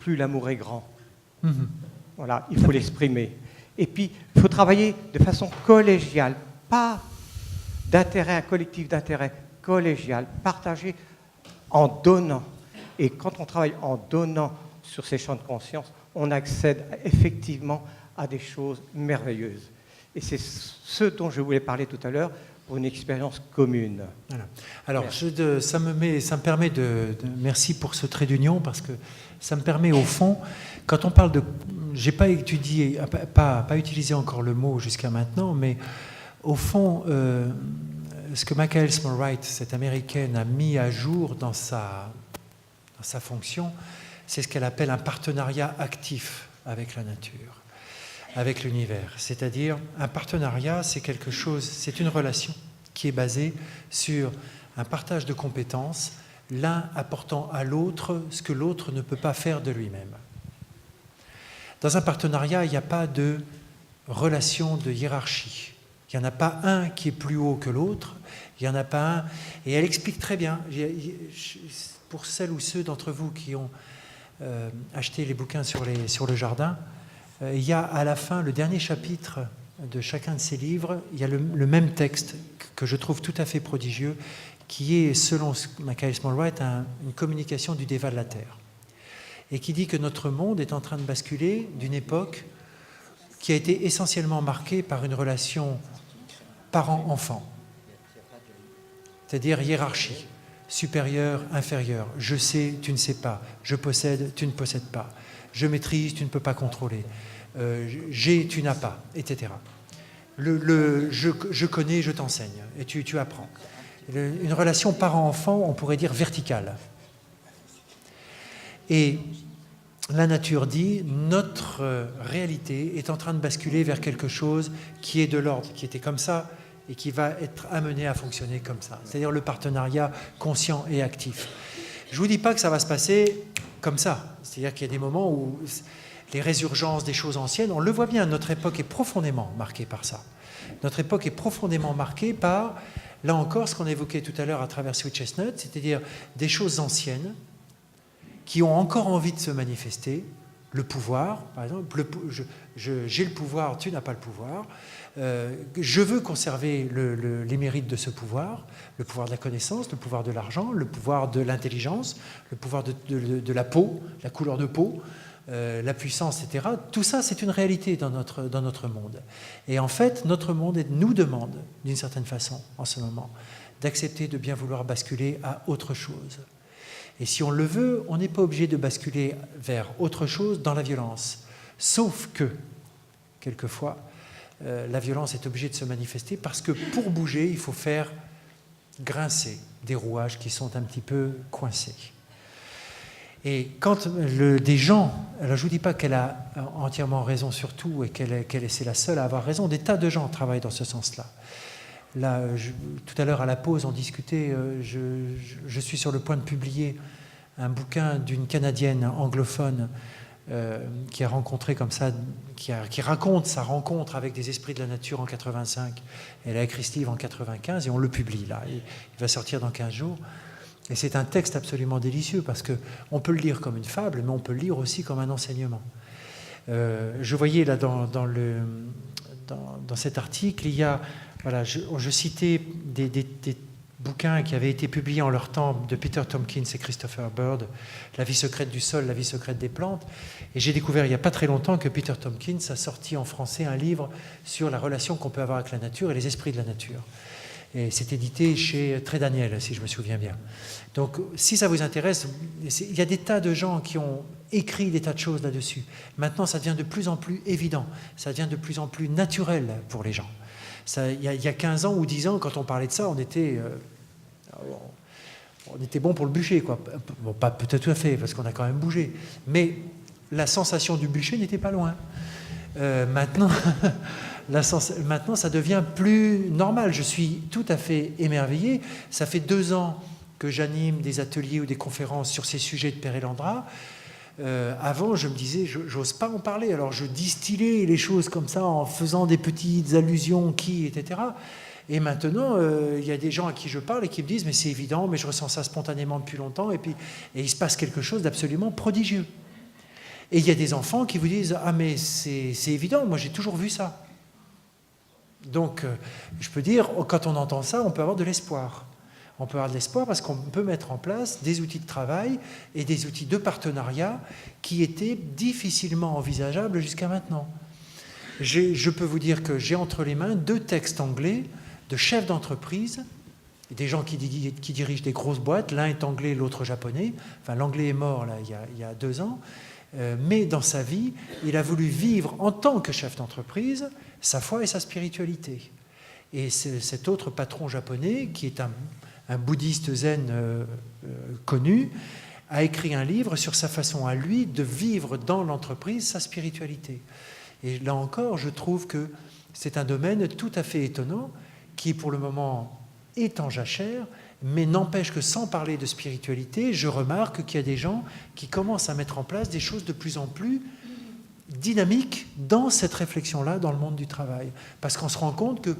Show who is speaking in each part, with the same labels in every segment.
Speaker 1: plus l'amour est grand. Voilà, il faut l'exprimer. Et puis, il faut travailler de façon collégiale, pas d'intérêt, un collectif d'intérêt collégial, partagé en donnant. Et quand on travaille en donnant sur ces champs de conscience, on accède effectivement à des choses merveilleuses. Et c'est ce dont je voulais parler tout à l'heure pour une expérience commune.
Speaker 2: Voilà. Alors, ça me permet merci pour ce trait d'union, parce que ça me permet au fond, quand on parle de... J'ai pas étudié, pas utilisé encore le mot jusqu'à maintenant, mais au fond, ce que Michael Smallwright, cette américaine, a mis à jour dans sa fonction, c'est ce qu'elle appelle un partenariat actif avec la nature, avec l'univers. C'est-à-dire, un partenariat, c'est quelque chose, c'est une relation qui est basée sur un partage de compétences, l'un apportant à l'autre ce que l'autre ne peut pas faire de lui-même. Dans un partenariat, il n'y a pas de relation de hiérarchie. Il n'y en a pas un qui est plus haut que l'autre, il n'y en a pas un... Et elle explique très bien, pour celles ou ceux d'entre vous qui ont acheté les bouquins sur le jardin, il y a à la fin, le dernier chapitre de chacun de ces livres, il y a le même texte que je trouve tout à fait prodigieux, qui est, selon Michael Smallwright, une communication du débat de la Terre. Et qui dit que notre monde est en train de basculer d'une époque qui a été essentiellement marquée par une relation parent-enfant, c'est-à-dire hiérarchie, supérieur, inférieur, je sais, tu ne sais pas, je possède, tu ne possèdes pas, je maîtrise, tu ne peux pas contrôler, j'ai, tu n'as pas, etc. Je connais, je t'enseigne, et tu apprends. Une relation parent-enfant, on pourrait dire verticale. Et la nature dit, notre réalité est en train de basculer vers quelque chose qui est de l'ordre, qui était comme ça, et qui va être amené à fonctionner comme ça. C'est-à-dire le partenariat conscient et actif. Je ne vous dis pas que ça va se passer comme ça. C'est-à-dire qu'il y a des moments où les résurgences des choses anciennes, on le voit bien, notre époque est profondément marquée par ça. Notre époque est profondément marquée par, là encore, ce qu'on évoquait tout à l'heure à travers Sweet Chestnut, c'est-à-dire des choses anciennes qui ont encore envie de se manifester. Le pouvoir, par exemple, j'ai le pouvoir, tu n'as pas le pouvoir. Je veux conserver les mérites de ce pouvoir, le pouvoir de la connaissance, le pouvoir de l'argent, le pouvoir de l'intelligence, le pouvoir de la peau, la couleur de peau, la puissance, etc. Tout ça, c'est une réalité dans notre monde. Et en fait, notre monde nous demande, d'une certaine façon, en ce moment, d'accepter de bien vouloir basculer à autre chose. Et si on le veut, on n'est pas obligé de basculer vers autre chose dans la violence. Sauf que, quelquefois, la violence est obligée de se manifester parce que pour bouger, il faut faire grincer des rouages qui sont un petit peu coincés. Et quand des gens, alors je ne vous dis pas qu'elle a entièrement raison sur tout et c'est la seule à avoir raison, des tas de gens travaillent dans ce sens-là. Là, tout à l'heure à la pause, on discutait, je suis sur le point de publier un bouquin d'une Canadienne anglophone qui a rencontré comme ça, qui raconte sa rencontre avec des esprits de la nature en 85. Elle a écrit ce livre en 95 et on le publie là. Il va sortir dans 15 jours. Et c'est un texte absolument délicieux parce qu'on peut le lire comme une fable, mais on peut le lire aussi comme un enseignement. Je voyais là dans cet article, il y a, voilà, je citais des bouquins qui avaient été publiés en leur temps de Peter Tompkins et Christopher Bird, La vie secrète du sol, la vie secrète des plantes. Et j'ai découvert il n'y a pas très longtemps que Peter Tompkins a sorti en français un livre sur la relation qu'on peut avoir avec la nature et les esprits de la nature. Et c'est édité chez Très Daniel, si je me souviens bien. Donc, si ça vous intéresse, il y a des tas de gens qui ont écrit des tas de choses là-dessus. Maintenant, ça devient de plus en plus évident, ça devient de plus en plus naturel pour les gens. Il y a 15 ans ou 10 ans, quand on parlait de ça, on était bon pour le bûcher, quoi. Bon, pas peut-être tout à fait, parce qu'on a quand même bougé. Mais la sensation du bûcher n'était pas loin. Maintenant... Maintenant, ça devient plus normal. Je suis tout à fait émerveillé. Ça fait 2 ans que j'anime des ateliers ou des conférences sur ces sujets de Perelandra. Avant, je me disais, j'ose pas en parler. Alors, je distillais les choses comme ça en faisant des petites allusions, etc. Et maintenant, il y a des gens à qui je parle et qui me disent, mais c'est évident, mais je ressens ça spontanément depuis longtemps. Et il se passe quelque chose d'absolument prodigieux. Et il y a des enfants qui vous disent « Ah mais c'est évident, moi j'ai toujours vu ça ». Donc, je peux dire, quand on entend ça, on peut avoir de l'espoir. On peut avoir de l'espoir parce qu'on peut mettre en place des outils de travail et des outils de partenariat qui étaient difficilement envisageables jusqu'à maintenant. Je peux vous dire que j'ai entre les mains 2 textes anglais de chefs d'entreprise, des gens qui dirigent des grosses boîtes. L'un est anglais, l'autre japonais. Enfin, l'anglais est mort là, il y a 2 ans. Mais dans sa vie, il a voulu vivre en tant que chef d'entreprise sa foi et sa spiritualité. Et cet autre patron japonais, qui est un bouddhiste zen connu, a écrit un livre sur sa façon à lui de vivre dans l'entreprise sa spiritualité. Et là encore, je trouve que c'est un domaine tout à fait étonnant qui, pour le moment, est en jachère, mais n'empêche que sans parler de spiritualité, je remarque qu'il y a des gens qui commencent à mettre en place des choses de plus en plus dynamiques dans cette réflexion-là, dans le monde du travail. Parce qu'on se rend compte que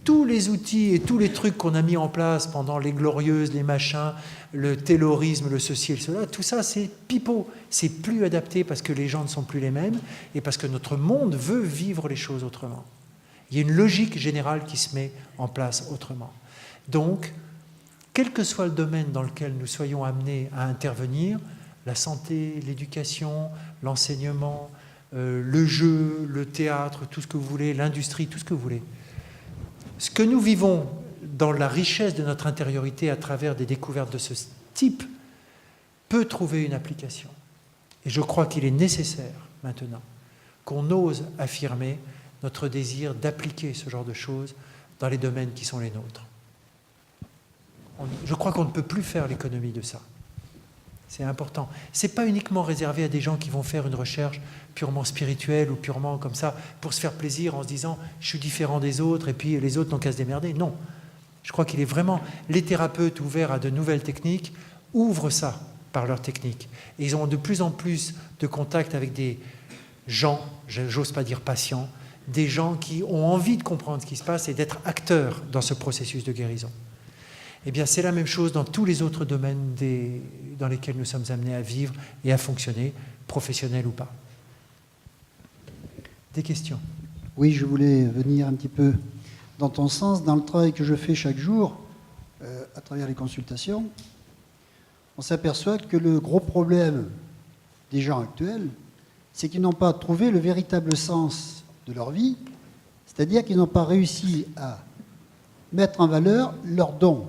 Speaker 2: tous les outils et tous les trucs qu'on a mis en place pendant les glorieuses, les machins, le taylorisme, le ceci et le cela, tout ça c'est pipeau, c'est plus adapté parce que les gens ne sont plus les mêmes et parce que notre monde veut vivre les choses autrement. Il y a une logique générale qui se met en place autrement. Donc, quel que soit le domaine dans lequel nous soyons amenés à intervenir, la santé, l'éducation, l'enseignement, le jeu, le théâtre, tout ce que vous voulez, l'industrie, tout ce que vous voulez, ce que nous vivons dans la richesse de notre intériorité à travers des découvertes de ce type peut trouver une application. Et je crois qu'il est nécessaire maintenant qu'on ose affirmer notre désir d'appliquer ce genre de choses dans les domaines qui sont les nôtres. Je crois qu'on ne peut plus faire l'économie de ça. C'est important. Ce n'est pas uniquement réservé à des gens qui vont faire une recherche purement spirituelle ou purement comme ça, pour se faire plaisir en se disant « je suis différent des autres et puis les autres n'ont qu'à se démerder ». Non. Je crois qu'il est vraiment... Les thérapeutes ouverts à de nouvelles techniques ouvrent ça par leurs techniques. Et ils ont de plus en plus de contact avec des gens, j'ose pas dire patients, des gens qui ont envie de comprendre ce qui se passe et d'être acteurs dans ce processus de guérison. Eh bien, c'est la même chose dans tous les autres domaines dans lesquels nous sommes amenés à vivre et à fonctionner, professionnels ou pas. Des questions?
Speaker 3: Oui, je voulais venir un petit peu dans ton sens, dans le travail que je fais chaque jour, à travers les consultations. On s'aperçoit que le gros problème des gens actuels, c'est qu'ils n'ont pas trouvé le véritable sens de leur vie, c'est-à-dire qu'ils n'ont pas réussi à mettre en valeur leurs dons.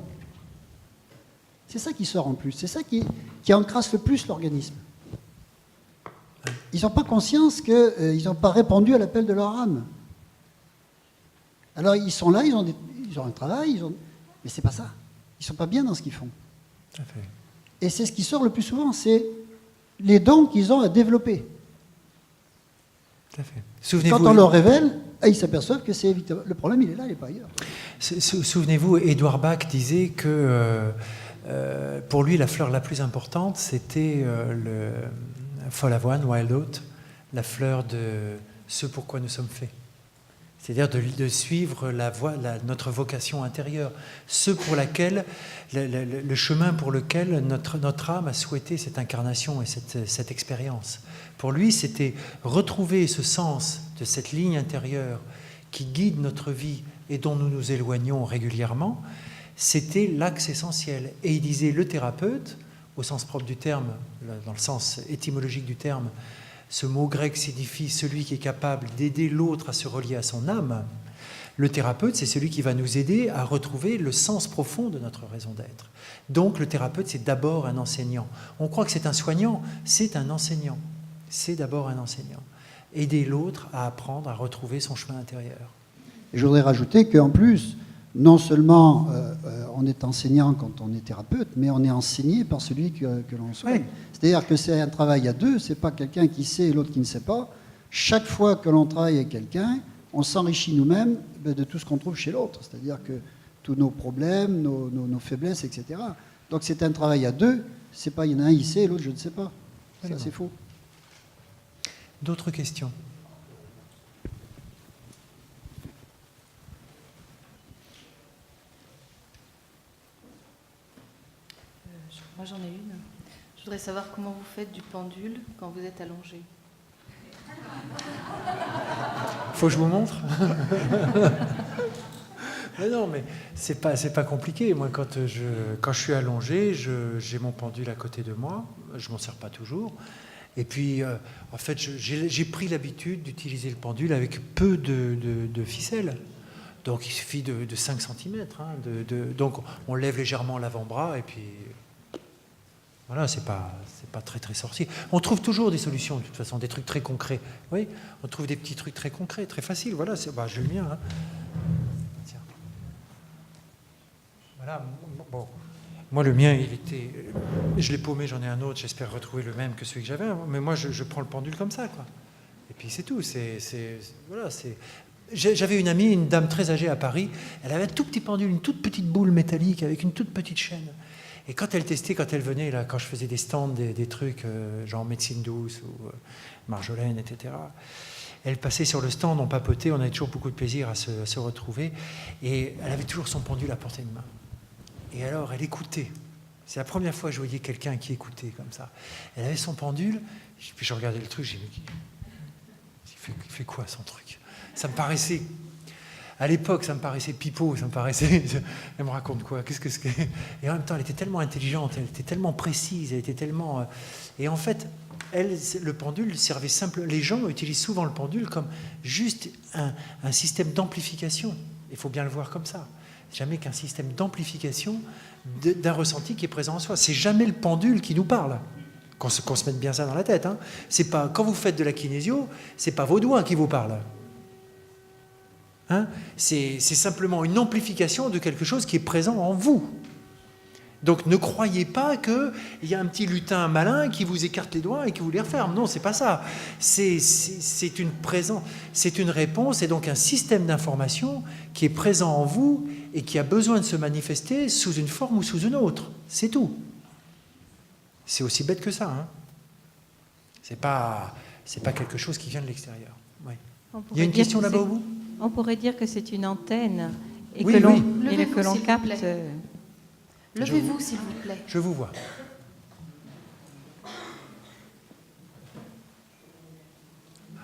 Speaker 3: C'est ça qui sort en plus, c'est ça qui encrasse le plus l'organisme. Ils n'ont pas conscience qu'ils n'ont pas répondu à l'appel de leur âme. Alors ils sont là, ils ont un travail, mais c'est pas ça. Ils ne sont pas bien dans ce qu'ils font.
Speaker 2: Tout à fait.
Speaker 3: Et c'est ce qui sort le plus souvent, c'est les dons qu'ils ont à développer.
Speaker 2: Tout à fait.
Speaker 3: Quand on leur révèle, ils s'aperçoivent que c'est évitable. Le problème, il est là, il n'est pas ailleurs.
Speaker 2: Souvenez-vous, Édouard Bach disait que pour lui, la fleur la plus importante, c'était le folle avoine, wild oat, la fleur de ce pourquoi nous sommes faits. C'est-à-dire de suivre notre vocation intérieure, ce pour laquelle, le chemin pour lequel notre âme a souhaité cette incarnation et cette expérience. Pour lui, c'était retrouver ce sens de cette ligne intérieure qui guide notre vie et dont nous nous éloignons régulièrement. C'était l'axe essentiel. Et il disait, le thérapeute, au sens propre du terme, dans le sens étymologique du terme, ce mot grec signifie celui qui est capable d'aider l'autre à se relier à son âme. Le thérapeute, c'est celui qui va nous aider à retrouver le sens profond de notre raison d'être. Donc le thérapeute, c'est d'abord un enseignant. On croit que c'est un soignant, c'est un enseignant. C'est d'abord un enseignant. Aider l'autre à apprendre à retrouver son chemin intérieur.
Speaker 3: Et je voudrais rajouter qu'en plus, non seulement on est enseignant quand on est thérapeute, mais on est enseigné par celui que l'on soigne. Oui. C'est-à-dire que c'est un travail à deux, c'est pas quelqu'un qui sait et l'autre qui ne sait pas. Chaque fois que l'on travaille avec quelqu'un, on s'enrichit nous-mêmes de tout ce qu'on trouve chez l'autre. C'est-à-dire que tous nos problèmes, nos faiblesses, etc. Donc c'est un travail à deux, c'est pas il y en a un, il sait et l'autre je ne sais pas. Ça c'est faux.
Speaker 2: D'autres questions?
Speaker 4: Moi j'en ai une. Je voudrais savoir comment vous faites du pendule quand vous êtes allongé.
Speaker 2: Faut que je vous montre? Mais non, mais c'est pas compliqué. Moi, quand je suis allongé, j'ai mon pendule à côté de moi. Je m'en sers pas toujours. Et puis, en fait, j'ai pris l'habitude d'utiliser le pendule avec peu de ficelle. Donc, il suffit de 5 cm. Hein, donc, on lève légèrement l'avant-bras et puis... Voilà, c'est pas très très sorcier. On trouve toujours des solutions, de toute façon, des trucs très concrets. Oui, on trouve des petits trucs très concrets, très faciles. Voilà, j'ai le mien. Hein. Tiens. Voilà, bon. Moi, le mien, je l'ai paumé, j'en ai un autre. J'espère retrouver le même que celui que j'avais. Mais moi, je prends le pendule comme ça, quoi. Et puis c'est tout. Voilà, J'avais une amie, une dame très âgée à Paris. Elle avait un tout petit pendule, une toute petite boule métallique avec une toute petite chaîne. Et quand elle testait, quand elle venait, là, quand je faisais des stands, des trucs genre médecine douce ou Marjolaine, etc., elle passait sur le stand, on papotait, on avait toujours beaucoup de plaisir à se retrouver. Et elle avait toujours son pendule à portée de main. Et alors, elle écoutait. C'est la première fois que je voyais quelqu'un qui écoutait comme ça. Elle avait son pendule, puis je regardais le truc, j'ai dit, il fait quoi son truc? Ça me paraissait... À l'époque, ça me paraissait pipeau, ça me paraissait... Elle me raconte quoi? Qu'est-ce que c'est? Et en même temps, elle était tellement intelligente, elle était tellement précise, elle était tellement... Et en fait, le pendule servait simple... Les gens utilisent souvent le pendule comme juste un système d'amplification. Il faut bien le voir comme ça. Jamais qu'un système d'amplification d'un ressenti qui est présent en soi. C'est jamais le pendule qui nous parle. Qu'on se mette bien ça dans la tête. Hein. C'est pas, quand vous faites de la kinésio, c'est pas vos doigts qui vous parlent. Hein? C'est simplement une amplification de quelque chose qui est présent en vous. Donc ne croyez pas qu'il y a un petit lutin malin qui vous écarte les doigts et qui vous les referme. Non, c'est pas ça. C'est une réponse et donc un système d'information qui est présent en vous et qui a besoin de se manifester sous une forme ou sous une autre. C'est tout. C'est aussi bête que ça. Hein. C'est pas quelque chose qui vient de l'extérieur. Oui. Il y a une question là-bas au bout?
Speaker 4: On pourrait dire que c'est une antenne et
Speaker 2: oui,
Speaker 4: que l'on
Speaker 2: oui.
Speaker 4: capte.
Speaker 5: Levez-vous, s'il vous plaît.
Speaker 2: Je vous vois.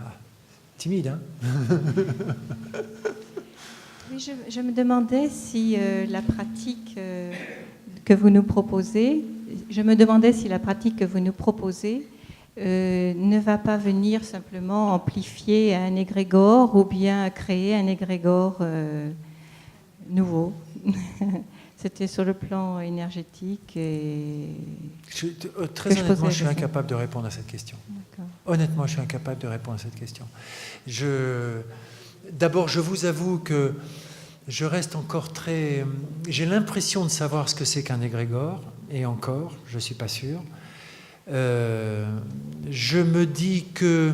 Speaker 2: Ah, timide, hein?
Speaker 4: Oui, je me demandais si la pratique que vous nous proposez, ne va pas venir simplement amplifier un égrégore ou bien créer un égrégore nouveau. C'était sur le plan énergétique. Et
Speaker 2: très honnêtement, je suis incapable de répondre à cette question. Honnêtement, je suis incapable de répondre à cette question. D'abord, je vous avoue que je reste encore très... J'ai l'impression de savoir ce que c'est qu'un égrégore, et encore, je ne suis pas sûr. Je me dis que...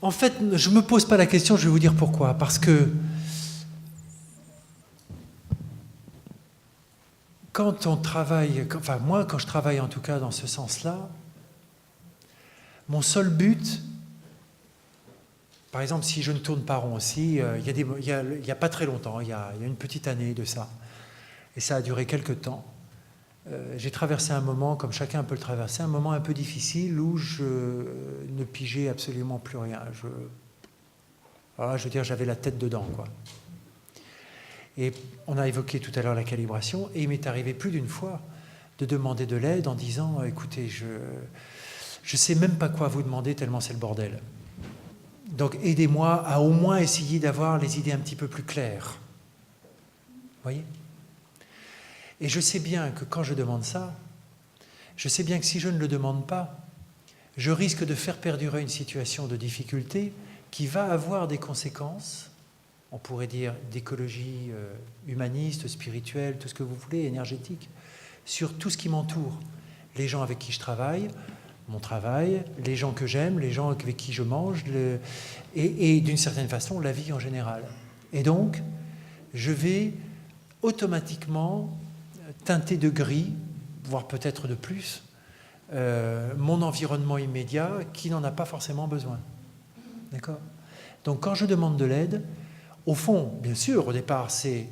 Speaker 2: En fait, je ne me pose pas la question, je vais vous dire pourquoi. Parce que quand on travaille, enfin moi, quand je travaille en tout cas dans ce sens-là, mon seul but, par exemple, si je ne tourne pas rond aussi, il y a pas très longtemps, il y a une petite année de ça, et ça a duré quelques temps, j'ai traversé un moment, comme chacun peut le traverser, un moment un peu difficile où je ne pigeais absolument plus rien. Je veux dire, j'avais la tête dedans, quoi. Et on a évoqué tout à l'heure la calibration, et il m'est arrivé plus d'une fois de demander de l'aide en disant « Écoutez, je ne sais même pas quoi vous demander tellement c'est le bordel. Donc aidez-moi à au moins essayer d'avoir les idées un petit peu plus claires. » Vous voyez ? Et je sais bien que quand je demande ça, je sais bien que si je ne le demande pas, je risque de faire perdurer une situation de difficulté qui va avoir des conséquences, on pourrait dire d'écologie humaniste, spirituelle, tout ce que vous voulez, énergétique, sur tout ce qui m'entoure. Les gens avec qui je travaille, mon travail, les gens que j'aime, les gens avec qui je mange, et d'une certaine façon, la vie en général. Et donc, je vais automatiquement teinter de gris, voire peut-être de plus, mon environnement immédiat qui n'en a pas forcément besoin. D'accord ? Donc, quand je demande de l'aide, au fond, bien sûr, au départ, c'est,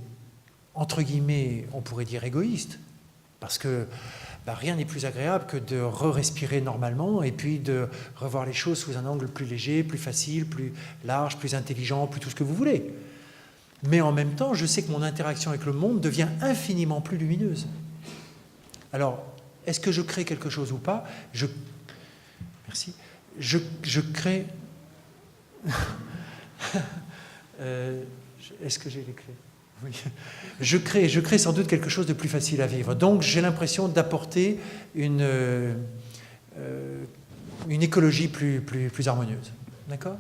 Speaker 2: entre guillemets, on pourrait dire égoïste, parce que rien n'est plus agréable que de re-respirer normalement et puis de revoir les choses sous un angle plus léger, plus facile, plus large, plus intelligent, plus tout ce que vous voulez. Mais en même temps, je sais que mon interaction avec le monde devient infiniment plus lumineuse. Alors, est-ce que je crée quelque chose ou pas? Merci. Je crée... Est-ce que j'ai les clés? Oui. Je crée sans doute quelque chose de plus facile à vivre. Donc, j'ai l'impression d'apporter une écologie plus harmonieuse. D'accord?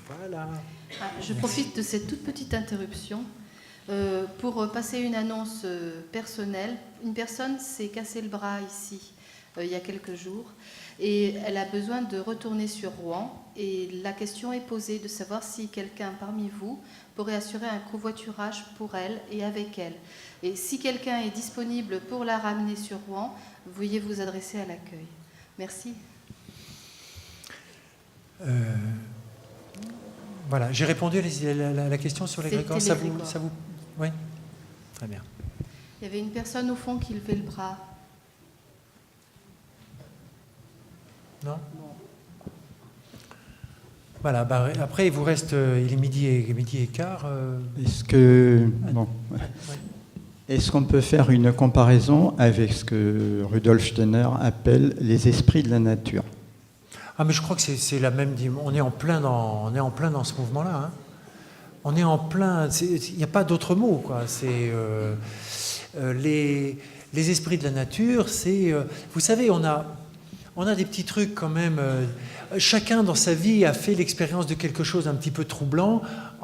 Speaker 2: Voilà.
Speaker 5: Je profite de cette toute petite interruption pour passer une annonce personnelle. Une personne s'est cassé le bras ici il y a quelques jours et elle a besoin de retourner sur Rouen. Et la question est posée de savoir si quelqu'un parmi vous pourrait assurer un covoiturage pour elle et avec elle. Et si quelqu'un est disponible pour la ramener sur Rouen, veuillez vous adresser à l'accueil. Merci.
Speaker 2: Voilà, j'ai répondu à la question sur les grégores. Ça vous... Oui. Très bien.
Speaker 5: Il y avait une personne au fond qui levait le bras.
Speaker 2: Non? Voilà, après il vous reste, il est midi et quart.
Speaker 6: Est-ce qu'on peut faire une comparaison avec ce que Rudolf Steiner appelle les esprits de la nature?
Speaker 2: Ah, mais je crois que c'est la même. On est en plein dans ce mouvement-là. Hein. On est en plein. Il n'y a pas d'autre mot, quoi. C'est les esprits de la nature. C'est, vous savez, on a des petits trucs quand même. Chacun dans sa vie a fait l'expérience de quelque chose un petit peu troublant,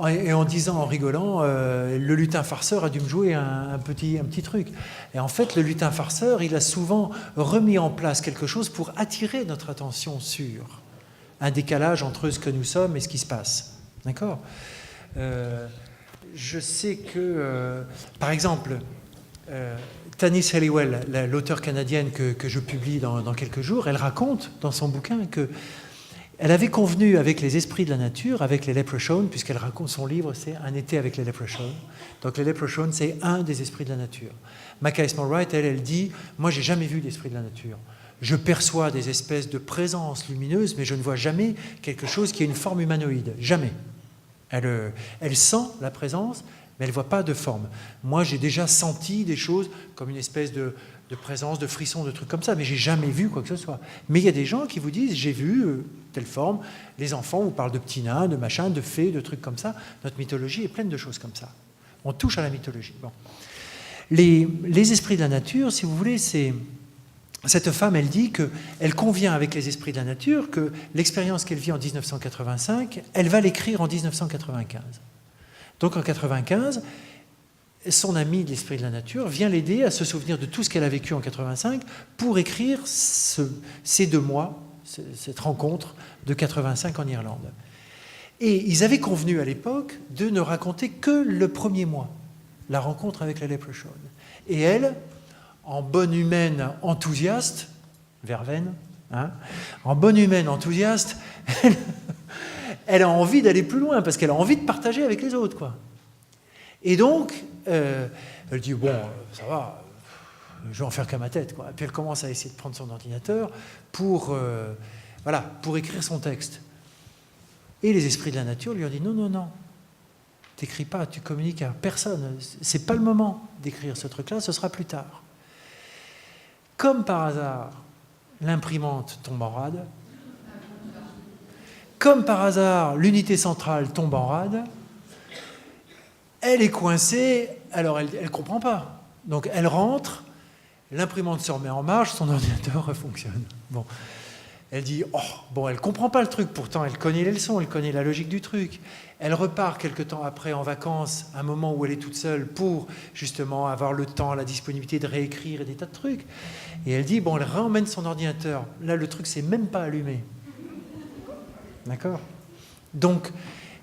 Speaker 2: et en disant, en rigolant, le lutin farceur a dû me jouer un petit truc. Et en fait, le lutin farceur, il a souvent remis en place quelque chose pour attirer notre attention sur un décalage entre ce que nous sommes et ce qui se passe. D'accord ? Je sais que, par exemple, Tanis Halliwell, l'auteure canadienne que je publie dans quelques jours, elle raconte dans son bouquin que elle avait convenu avec les esprits de la nature, avec les Leprechaun, puisqu'elle raconte son livre, c'est Un été avec les Leprechaun. Donc les Leprechaun, c'est un des esprits de la nature. Maca Esmond-Wright, elle dit « Moi, j'ai jamais vu d'esprit de la nature. Je perçois des espèces de présences lumineuses, mais je ne vois jamais quelque chose qui ait une forme humanoïde. Jamais. Elle sent la présence, mais elle ne voit pas de forme. Moi, j'ai déjà senti des choses comme une espèce de présence, de frisson, de trucs comme ça, mais j'ai jamais vu quoi que ce soit. Mais il y a des gens qui vous disent, j'ai vu telle forme. Les enfants vous parlent de petits nains, de machins, de fées, de trucs comme ça. Notre mythologie est pleine de choses comme ça. On touche à la mythologie. Bon. Les esprits de la nature, si vous voulez, c'est... Cette femme, elle dit qu'elle convient avec les esprits de la nature, que l'expérience qu'elle vit en 1985, elle va l'écrire en 1995. Donc en 1995, son ami de l'esprit de la nature vient l'aider à se souvenir de tout ce qu'elle a vécu en 85 pour écrire ces 2 mois, cette rencontre de 85 en Irlande. Et ils avaient convenu à l'époque de ne raconter que le premier mois, la rencontre avec la Leprechaun. Et elle, en bonne humaine enthousiaste, verveine, hein, en bonne humaine enthousiaste, elle a envie d'aller plus loin parce qu'elle a envie de partager avec les autres, quoi. Et donc, elle dit, bon, ça va, je vais en faire qu'à ma tête, quoi. Et puis elle commence à essayer de prendre son ordinateur pour écrire son texte. Et les esprits de la nature lui ont dit, non, t'écris pas, tu communiques à personne. C'est pas le moment d'écrire ce truc-là, ce sera plus tard. Comme par hasard, l'imprimante tombe en rade. Comme par hasard, l'unité centrale tombe en rade. Elle est coincée, alors elle ne comprend pas. Donc elle rentre, l'imprimante se remet en marche, son ordinateur refonctionne. Bon. Elle dit, elle ne comprend pas le truc, pourtant elle connaît les leçons, elle connaît la logique du truc. Elle repart quelque temps après en vacances, un moment où elle est toute seule pour justement avoir le temps, la disponibilité de réécrire et des tas de trucs. Et elle dit, elle réemmène son ordinateur. Là, le truc, c'est même pas allumé. D'accord ? Donc,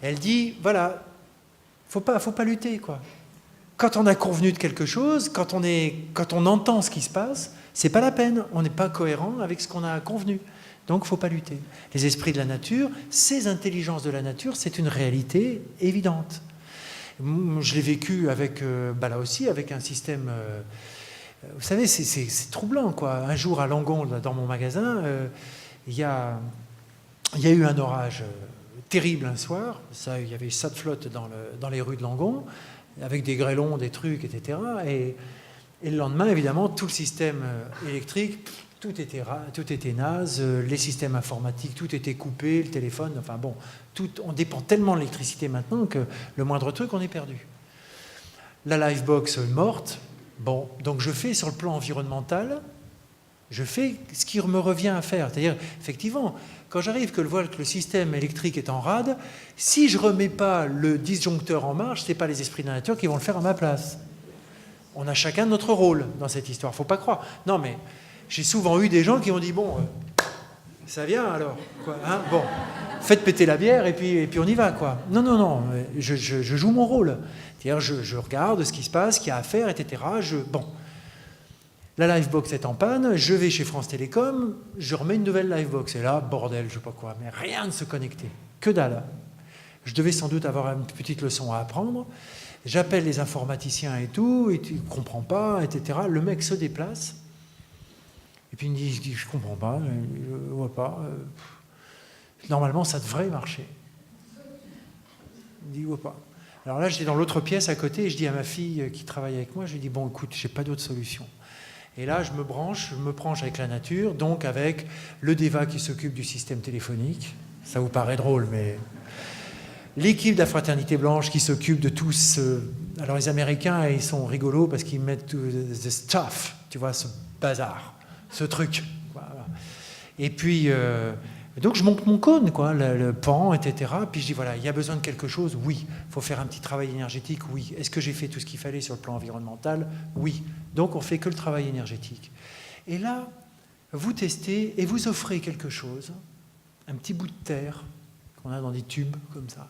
Speaker 2: elle dit, voilà, faut pas lutter, quoi. Quand on a convenu de quelque chose, quand on entend ce qui se passe, c'est pas la peine. On n'est pas cohérent avec ce qu'on a convenu. Donc, il ne faut pas lutter. Les esprits de la nature, ces intelligences de la nature, c'est une réalité évidente. Je l'ai vécu avec, là aussi, avec un système... vous savez, c'est troublant, quoi. Un jour, à Langon, dans mon magasin, il y a eu un orage terrible un soir. Il y avait ça de flotte dans les rues de Langon, avec des grêlons, des trucs, etc. Et le lendemain, évidemment, tout le système électrique, tout était naze, les systèmes informatiques, tout était coupé, le téléphone, enfin bon, on dépend tellement de l'électricité maintenant que le moindre truc, on est perdu. La Livebox morte, bon, donc je fais sur le plan environnemental, je fais ce qui me revient à faire. C'est-à-dire, effectivement, quand j'arrive que je vois que le système électrique est en rade, si je ne remets pas le disjoncteur en marche, ce n'est pas les esprits de la nature qui vont le faire à ma place. On a chacun notre rôle dans cette histoire, il ne faut pas croire. Non, mais j'ai souvent eu des gens qui ont dit, bon, ça vient alors, quoi, hein, bon, faites péter la bière et puis on y va, quoi. Non, je joue mon rôle. C'est-à-dire, je regarde ce qui se passe, ce qu'il y a à faire, etc. Bon, la Livebox est en panne, je vais chez France Télécom, je remets une nouvelle Livebox. Et là, bordel, je sais pas quoi, mais rien ne se connectait, que dalle. Je devais sans doute avoir une petite leçon à apprendre. J'appelle les informaticiens et tout, et il ne comprend pas, etc. Le mec se déplace, et puis il me dit, je ne comprends pas, je ne vois pas. Normalement, ça devrait marcher. Il dit, je ne vois pas. Alors là, j'étais dans l'autre pièce à côté, et je dis à ma fille qui travaille avec moi, je lui dis, bon, écoute, je n'ai pas d'autre solution. Et là, je me branche avec la nature, donc avec le DEVA qui s'occupe du système téléphonique. Ça vous paraît drôle, mais... L'équipe de la Fraternité Blanche qui s'occupe de tout ce... Alors les Américains, ils sont rigolos parce qu'ils mettent tout the stuff, tu vois, ce bazar, ce truc. Voilà. Et puis, donc je monte mon cône, quoi, le pan, etc. Puis je dis, voilà, il y a besoin de quelque chose, oui. Il faut faire un petit travail énergétique, oui. Est-ce que j'ai fait tout ce qu'il fallait sur le plan environnemental? Oui. Donc on ne fait que le travail énergétique. Et là, vous testez et vous offrez quelque chose, un petit bout de terre qu'on a dans des tubes comme ça.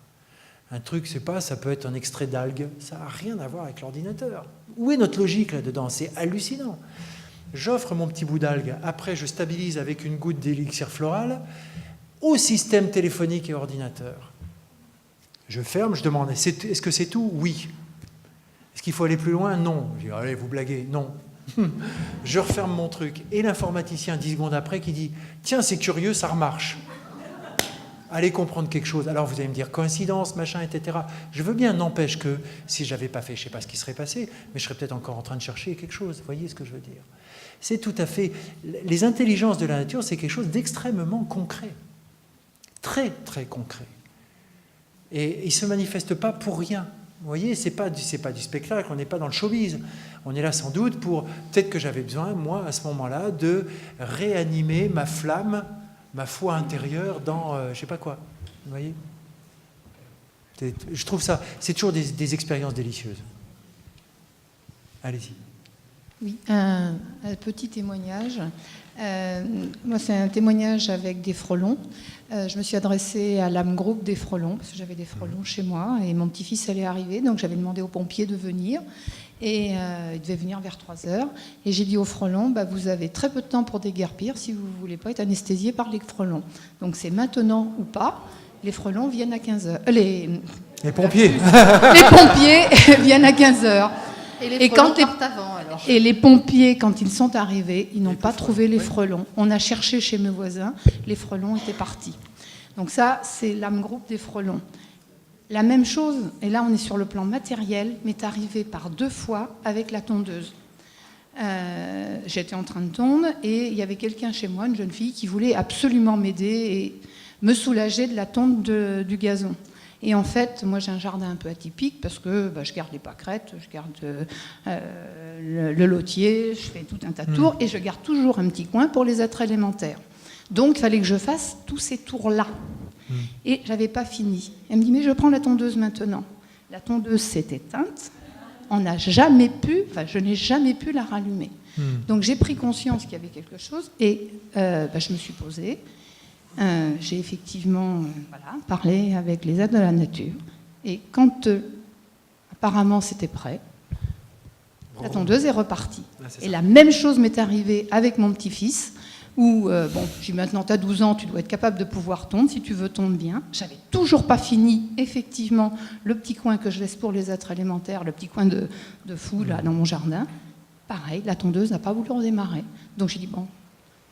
Speaker 2: Un truc, c'est pas, ça peut être un extrait d'algue, ça n'a rien à voir avec l'ordinateur. Où est notre logique là-dedans? C'est hallucinant. J'offre mon petit bout d'algue, après je stabilise avec une goutte d'élixir floral au système téléphonique et ordinateur. Je ferme, je demande, est-ce que c'est tout? Oui. Est-ce qu'il faut aller plus loin? Non. Je dis, allez, vous blaguez, non. Je referme mon truc. Et l'informaticien, 10 secondes après, qui dit, tiens, c'est curieux, ça remarche. Allez comprendre quelque chose. Alors vous allez me dire coïncidence, machin, etc. Je veux bien, n'empêche que si je n'avais pas fait, je ne sais pas ce qui serait passé, mais je serais peut-être encore en train de chercher quelque chose. Vous voyez ce que je veux dire? C'est tout à fait... Les intelligences de la nature, c'est quelque chose d'extrêmement concret. Très, très concret. Et il ne se manifeste pas pour rien. Vous voyez, c'est pas du spectacle, on n'est pas dans le showbiz. On est là sans doute pour... Peut-être que j'avais besoin, moi, à ce moment-là, de réanimer ma flamme, ma foi intérieure dans je ne sais pas quoi. Vous voyez? Je trouve ça... C'est toujours des expériences délicieuses. Allez-y.
Speaker 7: Oui, un petit témoignage. Moi, c'est un témoignage avec des frelons. Je me suis adressée à l'âme groupe des frelons, parce que j'avais des frelons chez moi, et mon petit-fils allait arriver, donc j'avais demandé aux pompiers de venir, et il devait venir vers 3h. Et j'ai dit aux frelons, vous avez très peu de temps pour déguerpir si vous ne voulez pas être anesthésié par les frelons. Donc c'est maintenant ou pas. Les frelons viennent à 15h. Les
Speaker 2: pompiers
Speaker 7: Les pompiers viennent à 15h.
Speaker 5: Et quand partent avant, alors.
Speaker 7: Et les pompiers, quand ils sont arrivés, ils n'ont pas trouvé les frelons. On a cherché chez mes voisins, les frelons étaient partis. Donc ça, c'est l'âme groupe des frelons. La même chose, et là on est sur le plan matériel, m'est arrivé par 2 fois avec la tondeuse. J'étais en train de tondre et il y avait quelqu'un chez moi, une jeune fille, qui voulait absolument m'aider et me soulager de la tonte du gazon. Et en fait, moi j'ai un jardin un peu atypique parce que je garde les pâquerettes, je garde le lotier, je fais tout un tas de tours et je garde toujours un petit coin pour les êtres élémentaires. Donc il fallait que je fasse tous ces tours-là. Et je n'avais pas fini. Elle me dit, mais je prends la tondeuse maintenant. La tondeuse s'est éteinte, je n'ai jamais pu la rallumer. Donc j'ai pris conscience qu'il y avait quelque chose et je me suis posée. J'ai effectivement parlé avec les êtres de la nature. Et quand apparemment c'était prêt, la tondeuse est repartie. Et la même chose m'est arrivée avec mon petit-fils. où, bon, j'ai dit maintenant, tu as 12 ans, tu dois être capable de pouvoir tondre, si tu veux tondre bien. J'avais toujours pas fini, effectivement, le petit coin que je laisse pour les êtres élémentaires, le petit coin de fou, là, dans mon jardin. Pareil, la tondeuse n'a pas voulu redémarrer. Donc j'ai dit, bon,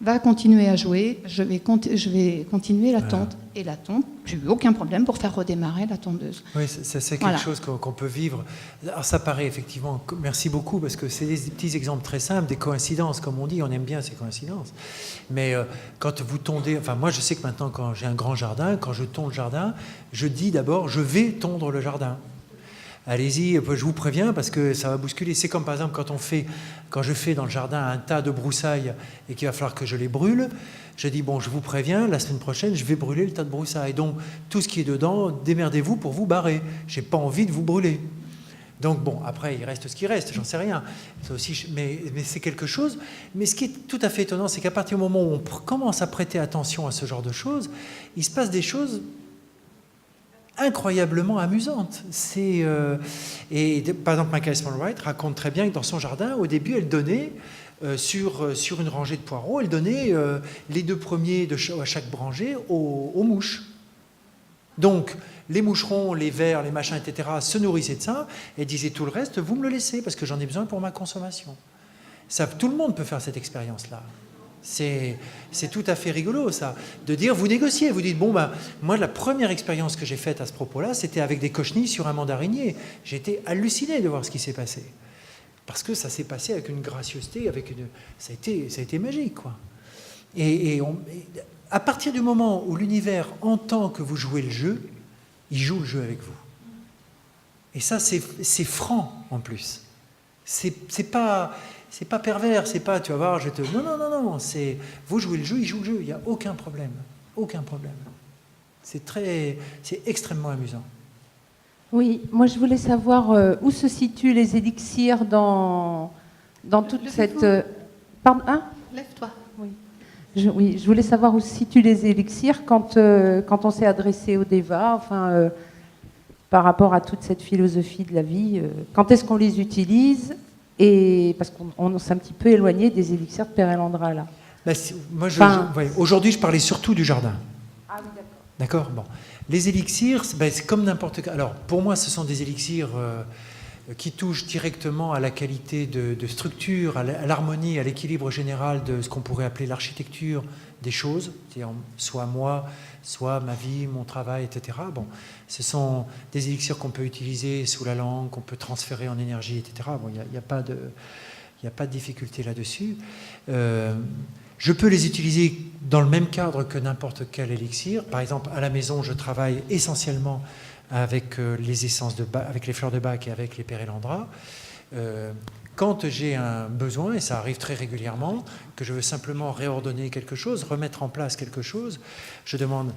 Speaker 7: va continuer à jouer, je vais continuer la tonte. Et la tonte, j'ai eu aucun problème pour faire redémarrer la tondeuse.
Speaker 2: Oui, c'est quelque chose qu'on peut vivre. Alors ça paraît effectivement, merci beaucoup, parce que c'est des petits exemples très simples, des coïncidences, comme on dit, on aime bien ces coïncidences. Mais quand vous tondez, enfin moi je sais que maintenant quand j'ai un grand jardin, quand je tonde le jardin, je dis d'abord, je vais tondre le jardin. Allez-y, je vous préviens parce que ça va bousculer. C'est comme par exemple quand je fais dans le jardin un tas de broussailles et qu'il va falloir que je les brûle, je dis bon, je vous préviens, la semaine prochaine, je vais brûler le tas de broussailles. Donc tout ce qui est dedans, démerdez-vous pour vous barrer. J'ai pas envie de vous brûler. Donc bon, après il reste ce qui reste, j'en sais rien. C'est aussi, mais c'est quelque chose. Mais ce qui est tout à fait étonnant, c'est qu'à partir du moment où on commence à prêter attention à ce genre de choses, il se passe des choses incroyablement amusante. Par exemple, Michael Smallwright raconte très bien que dans son jardin, au début, elle donnait, sur une rangée de poireaux, elle donnait les 2 premiers à chaque rangée aux mouches. Donc, les moucherons, les vers, les machins, etc., se nourrissaient de ça, et disaient tout le reste, vous me le laissez, parce que j'en ai besoin pour ma consommation. Ça, tout le monde peut faire cette expérience-là. C'est tout à fait rigolo, ça, de dire, vous négociez, vous dites, bon, ben, moi, la première expérience que j'ai faite à ce propos-là, c'était avec des cochenilles sur un mandarinier. J'ai été halluciné de voir ce qui s'est passé. Parce que ça s'est passé avec une gracieuseté, ça a été magique, quoi. Et à partir du moment où l'univers entend que vous jouez le jeu, il joue le jeu avec vous. Et ça, c'est franc, en plus. C'est pas pervers, c'est pas, tu vas voir, non, c'est, vous jouez le jeu, il joue le jeu, il n'y a aucun problème. C'est extrêmement amusant.
Speaker 8: Oui, moi je voulais savoir où se situent les élixirs dans toute cette... Pardon, hein ?
Speaker 5: Lève-toi.
Speaker 8: Oui, je voulais savoir où se situent les élixirs quand on s'est adressé au Deva, enfin, par rapport à toute cette philosophie de la vie. Quand est-ce qu'on les utilise ? Et parce qu'on s'est un petit peu éloigné des élixirs de Perelandra, là.
Speaker 2: Moi, aujourd'hui, je parlais surtout du jardin.
Speaker 8: Ah oui, d'accord.
Speaker 2: D'accord, bon. Les élixirs, c'est comme n'importe quel... Alors, pour moi, ce sont des élixirs qui touchent directement à la qualité de structure, à l'harmonie, à l'équilibre général de ce qu'on pourrait appeler l'architecture des choses, c'est-à-dire soit moi, soit ma vie, mon travail, etc. Bon, ce sont des élixirs qu'on peut utiliser sous la langue, qu'on peut transférer en énergie, etc. Bon, il n'y a pas de difficulté là-dessus. Je peux les utiliser dans le même cadre que n'importe quel élixir. Par exemple, à la maison, je travaille essentiellement avec les essences avec les fleurs de Bach et avec les Perelandra. Quand j'ai un besoin, et ça arrive très régulièrement, que je veux simplement réordonner quelque chose, remettre en place quelque chose, je demande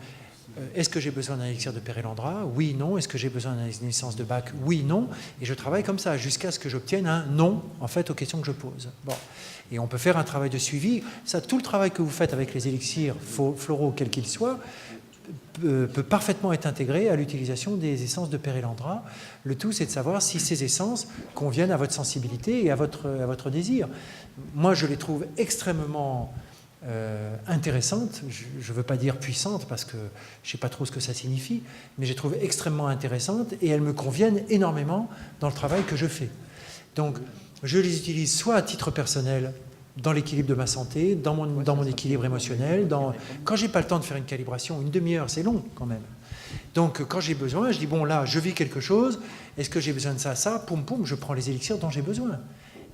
Speaker 2: est-ce que j'ai besoin d'un élixir de Perelandra ? Oui, non. Est-ce que j'ai besoin d'une essence de Bach ? Oui, non. Et je travaille comme ça jusqu'à ce que j'obtienne un non, en fait, aux questions que je pose. Bon. Et on peut faire un travail de suivi. Ça, tout le travail que vous faites avec les élixirs floraux, quels qu'ils soient, peut parfaitement être intégré à l'utilisation des essences de Perelandra. Le tout, c'est de savoir si ces essences conviennent à votre sensibilité et à votre désir. Moi, je les trouve extrêmement intéressantes. Je ne veux pas dire puissantes parce que je ne sais pas trop ce que ça signifie, mais je les trouve extrêmement intéressantes et elles me conviennent énormément dans le travail que je fais. Donc, je les utilise soit à titre personnel, dans l'équilibre de ma santé, dans mon équilibre émotionnel. Quand je n'ai pas le temps de faire une calibration, une demi-heure, c'est long quand même. Donc quand j'ai besoin, je dis, bon là, je vis quelque chose, est-ce que j'ai besoin de ça, poum, poum, je prends les élixirs dont j'ai besoin.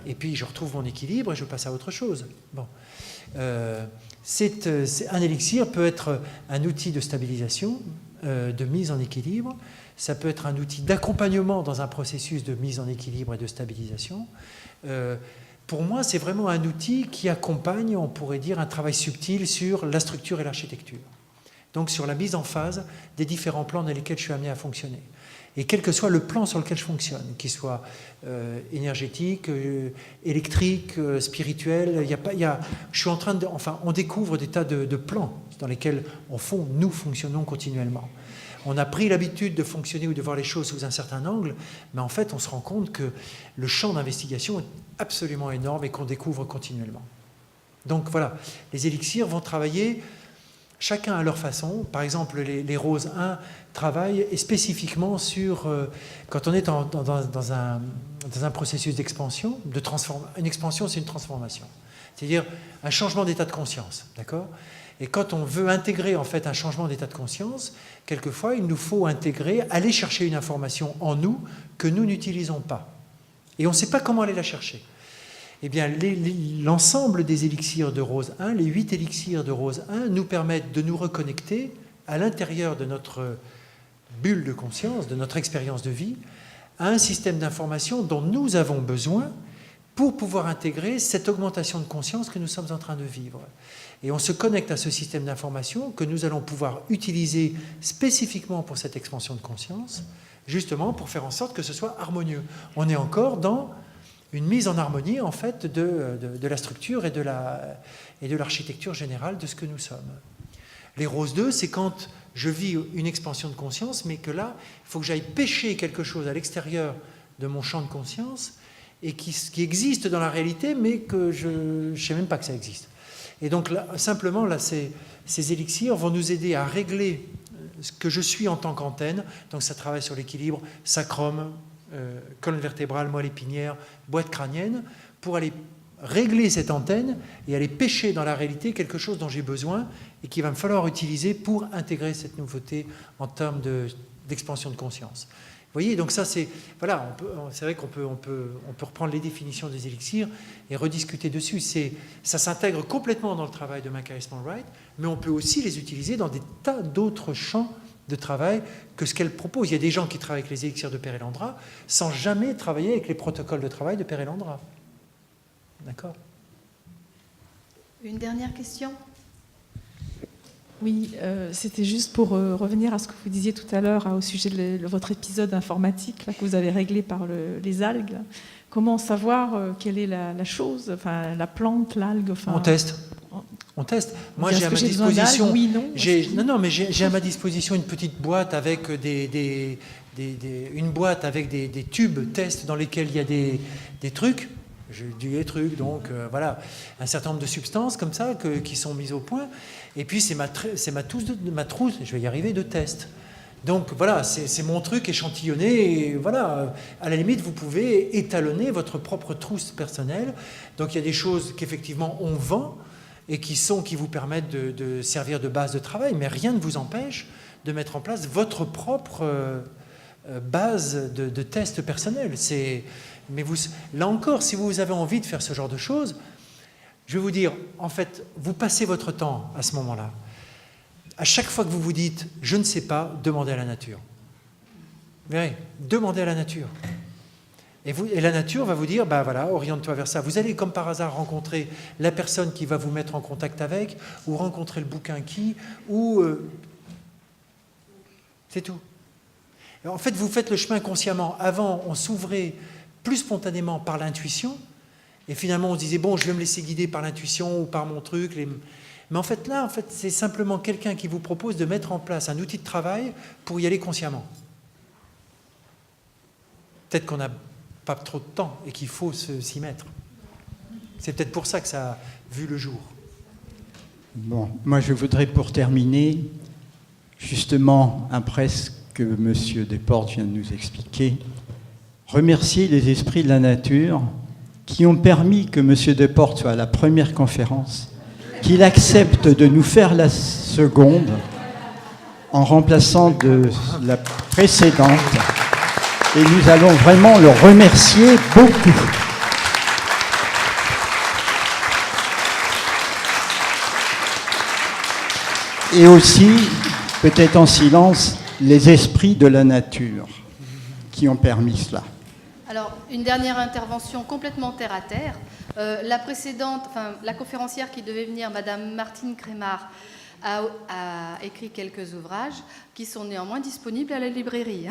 Speaker 2: Et puis je retrouve mon équilibre et je passe à autre chose. Bon. Un élixir peut être un outil de stabilisation, de mise en équilibre. Ça peut être un outil d'accompagnement dans un processus de mise en équilibre et de stabilisation. Pour moi, c'est vraiment un outil qui accompagne, on pourrait dire, un travail subtil sur la structure et l'architecture. Donc sur la mise en phase des différents plans dans lesquels je suis amené à fonctionner. Et quel que soit le plan sur lequel je fonctionne, qu'il soit énergétique, électrique, spirituel, je suis en train on découvre des tas de plans dans lesquels, au fond, nous fonctionnons continuellement. On a pris l'habitude de fonctionner ou de voir les choses sous un certain angle, mais en fait, on se rend compte que le champ d'investigation est absolument énorme et qu'on découvre continuellement. Donc voilà, les élixirs vont travailler chacun à leur façon. Par exemple, les roses 1 travaillent spécifiquement sur, quand on est dans un processus d'expansion, une expansion c'est une transformation, c'est-à-dire un changement d'état de conscience, d'accord ? Et quand on veut intégrer en fait un changement d'état de conscience, quelquefois il nous faut aller chercher une information en nous que nous n'utilisons pas. Et on ne sait pas comment aller la chercher. Eh bien, l'ensemble des élixirs de rose 1, les 8 élixirs de rose 1, nous permettent de nous reconnecter à l'intérieur de notre bulle de conscience, de notre expérience de vie, à un système d'information dont nous avons besoin pour pouvoir intégrer cette augmentation de conscience que nous sommes en train de vivre. Et on se connecte à ce système d'information que nous allons pouvoir utiliser spécifiquement pour cette expansion de conscience, justement pour faire en sorte que ce soit harmonieux. On est encore dans une mise en harmonie en fait de la structure et de l'architecture générale de ce que nous sommes. Les roses 2, c'est quand je vis une expansion de conscience, mais que là, il faut que j'aille pêcher quelque chose à l'extérieur de mon champ de conscience et qui existe dans la réalité, mais que je ne sais même pas que ça existe. Et donc là, simplement, là, ces élixirs vont nous aider à régler ce que je suis en tant qu'antenne. Donc ça travaille sur l'équilibre sacrum, colonne vertébrale, moelle épinière, boîte crânienne, pour aller régler cette antenne et aller pêcher dans la réalité quelque chose dont j'ai besoin et qu'il va me falloir utiliser pour intégrer cette nouveauté en termes d'expansion de conscience. Vous voyez, donc ça c'est vrai qu'on peut reprendre les définitions des élixirs et rediscuter dessus. Ça s'intègre complètement dans le travail de Maca Esmond-Wright, mais on peut aussi les utiliser dans des tas d'autres champs de travail que ce qu'elle propose. Il y a des gens qui travaillent avec les élixirs de Perelandra sans jamais travailler avec les protocoles de travail de Perelandra. D'accord ?
Speaker 5: Une dernière question ?
Speaker 9: Oui, c'était juste pour revenir à ce que vous disiez tout à l'heure au sujet de votre épisode informatique là, que vous avez réglé par les algues. Là. Comment savoir quelle est la chose, enfin la plante, l'algue, enfin...
Speaker 2: On teste. On teste. Moi, j'ai à ma disposition.
Speaker 9: Oui, non.
Speaker 2: Mais j'ai à ma disposition une petite boîte avec des tubes tests dans lesquels il y a des trucs. Je dis des trucs, donc voilà, un certain nombre de substances comme ça qui sont mises au point. Et puis c'est ma trousse, je vais y arriver, de test. Donc voilà, c'est mon truc échantillonné. Et voilà, à la limite, vous pouvez étalonner votre propre trousse personnelle. Donc il y a des choses qu'effectivement on vend et qui vous permettent de servir de base de travail, mais rien ne vous empêche de mettre en place votre propre base de test personnel. Mais là encore, si vous avez envie de faire ce genre de choses, je vais vous dire, en fait, vous passez votre temps à ce moment-là. À chaque fois que vous vous dites « je ne sais pas », demandez à la nature. Vous verrez, demandez à la nature. Et la nature va vous dire, bah voilà, oriente-toi vers ça. Vous allez comme par hasard rencontrer la personne qui va vous mettre en contact avec, ou rencontrer le bouquin c'est tout. Et en fait, vous faites le chemin consciemment. Avant, on s'ouvrait plus spontanément par l'intuition, et finalement on se disait, bon, je vais me laisser guider par l'intuition ou par mon truc. Mais en fait, là, c'est simplement quelqu'un qui vous propose de mettre en place un outil de travail pour y aller consciemment. Peut-être qu'on n'a pas trop de temps et qu'il faut s'y mettre. C'est peut-être pour ça que ça a vu le jour.
Speaker 6: Bon, moi je voudrais pour terminer, justement, après ce que M. Desportes vient de nous expliquer, remercier les esprits de la nature qui ont permis que M. Desportes soit à la première conférence, qu'il accepte de nous faire la seconde en remplaçant de la précédente. Et nous allons vraiment le remercier beaucoup. Et aussi, peut-être en silence, les esprits de la nature qui ont permis cela.
Speaker 5: Alors, une dernière intervention complètement terre à terre. La conférencière qui devait venir, Madame Martine Crémard, a écrit quelques ouvrages qui sont néanmoins disponibles à la librairie.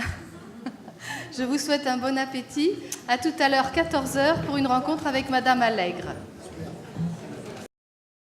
Speaker 5: Je vous souhaite un bon appétit. À tout à l'heure, 14h, pour une rencontre avec Madame Allègre.